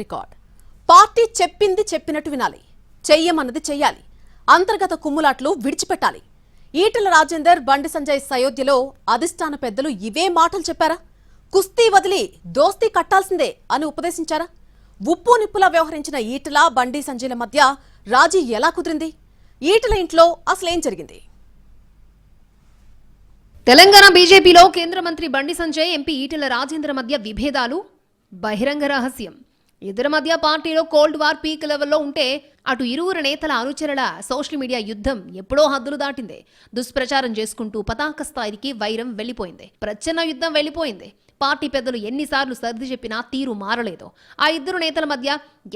Record. Party చెప్పింది చెప్పినట్టు వినాలి, చెయ్యమన్నది చెయ్యాలి, అంతర్గత కుమ్ములాట్లు విడిచిపెట్టాలి. ఈటెల రాజేందర్, బండి సంజయ్ సయోధ్యలో అధిష్టాన పెద్దలు ఇవే మాటలు చెప్పారా? కుస్తీ వదిలి దోస్తీ కట్టాల్సిందే అని ఉపదేశించారా? ఉప్పు నిప్పులా వ్యవహరించిన ఈటెల, బండి సంజయ్ల మధ్య రాజీ ఎలా కుదిరింది? ఈటెల ఇంట్లో అసలేం జరిగింది? తెలంగాణ బీజేపీలో కేంద్ర మంత్రి బండి సంజయ్, ఎంపీ ఈటెల రాజేందర్ మధ్య విభేదాలు బహిరంగ రహస్యం. ఇద్దరి మధ్య పార్టీలో కోల్డ్ వార్ పీక్ లెవెల్లో ఉంటే అటు ఇరువురు నేతల అనుచరుల సోషల్ మీడియా యుద్ధం ఎప్పుడో హద్దులు దాటింది. దుష్ప్రచారం చేసుకుంటూ పతాక స్థాయికి వైరం వెళ్లిపోయింది. ప్రచ్ఛన్న యుద్ధం వెళ్లిపోయింది. పార్టీ పెద్దలు ఎన్నిసార్లు సర్ది చెప్పినా తీరు మారలేదు. ఆ ఇద్దరు నేతల మధ్య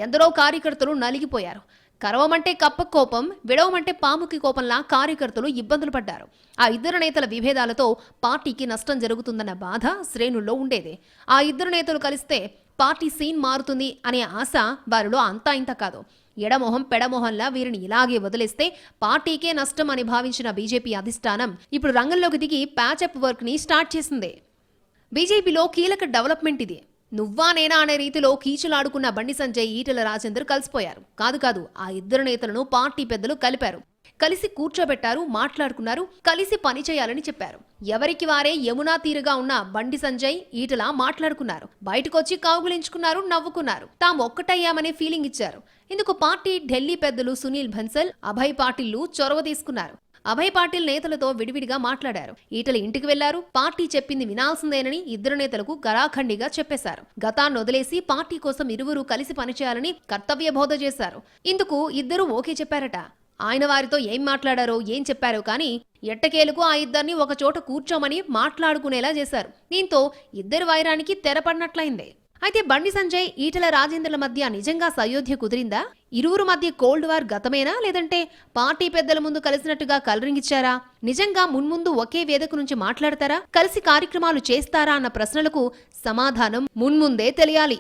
ఎందరో కార్యకర్తలు నలిగిపోయారు. కరవమంటే కప్ప కోపం, విడవమంటే పాముకి కోపంలా కార్యకర్తలు ఇబ్బందులు పడ్డారు. ఆ ఇద్దరు నేతల విభేదాలతో పార్టీకి నష్టం జరుగుతుందన్న బాధ శ్రేణుల్లో ఉండేది. ఆ ఇద్దరు నేతలు కలిస్తే పార్టీ సీన్ మారుతుంది అనే ఆశ వారిలో అంతా ఇంత కాదు. ఎడమొహం పెడమొహంలా వీరిని ఇలాగే వదిలేస్తే పార్టీకే నష్టం అని భావించిన బీజేపీ అధిష్టానం ఇప్పుడు రంగంలోకి దిగి ప్యాచప్ వర్క్ ని స్టార్ట్ చేసింది. బీజేపీలో కీలక డెవలప్మెంట్ ఇది. నువ్వా నేనా అనే రీతిలో కీచులాడుకున్న బండి సంజయ్, ఈటెల రాజేందర్ కలిసిపోయారు. కాదు, ఆ ఇద్దరు నేతలను పార్టీ పెద్దలు కలిపారు. కలిసి కూర్చోబెట్టారు, మాట్లాడుకున్నారు, కలిసి పని చేయాలని చెప్పారు. ఎవరికి వారే యమునా తీరుగా ఉన్న బండి సంజయ్, ఈటెల మాట్లాడుకున్నారు. బయటకొచ్చి కౌగులించుకున్నారు, నవ్వుకున్నారు. తాము ఒక్కటయ్యామనే ఫీలింగ్ ఇచ్చారు. ఇందుకు పార్టీ ఢిల్లీ పెద్దలు సునీల్ బన్సల్, అభయ్ పాటిల్లు చొరవ తీసుకున్నారు. అభయ్ పాటిల్ నేతలతో విడివిడిగా మాట్లాడారు. ఈటెల ఇంటికి వెళ్లారు. పార్టీ చెప్పింది వినాల్సిందేనని ఇద్దరు నేతలకు కరాఖండిగా చెప్పేశారు. గతాన్ని వదిలేసి పార్టీ కోసం ఇరువురు కలిసి పనిచేయాలని కర్తవ్య బోధ చేశారు. ఇందుకు ఇద్దరు ఓకే చెప్పారట. ఆయన వారితో ఏం మాట్లాడారో, ఏం చెప్పారో కానీ ఎట్టకేలకు ఆ ఇద్దరిని ఒక చోట కూర్చోమని మాట్లాడుకునేలా చేశారు. దీంతో ఇద్దరు వైరానికి తెరపడినట్లయింది. అయితే బండి సంజయ్, ఈటెల రాజేందర్ల మధ్య నిజంగా సయోధ్య కుదిరిందా? ఇరువురు మధ్య కోల్డ్ వార్ గతమేనా, లేదంటే పార్టీ పెద్దల ముందు కలిసినట్టుగా కలరింగ్ ఇచ్చారా? నిజంగా మున్ముందు ఒకే వేదిక నుంచి మాట్లాడతారా? కలిసి కార్యక్రమాలు చేస్తారా అన్న ప్రశ్నలకు సమాధానం మున్ముందే తెలియాలి.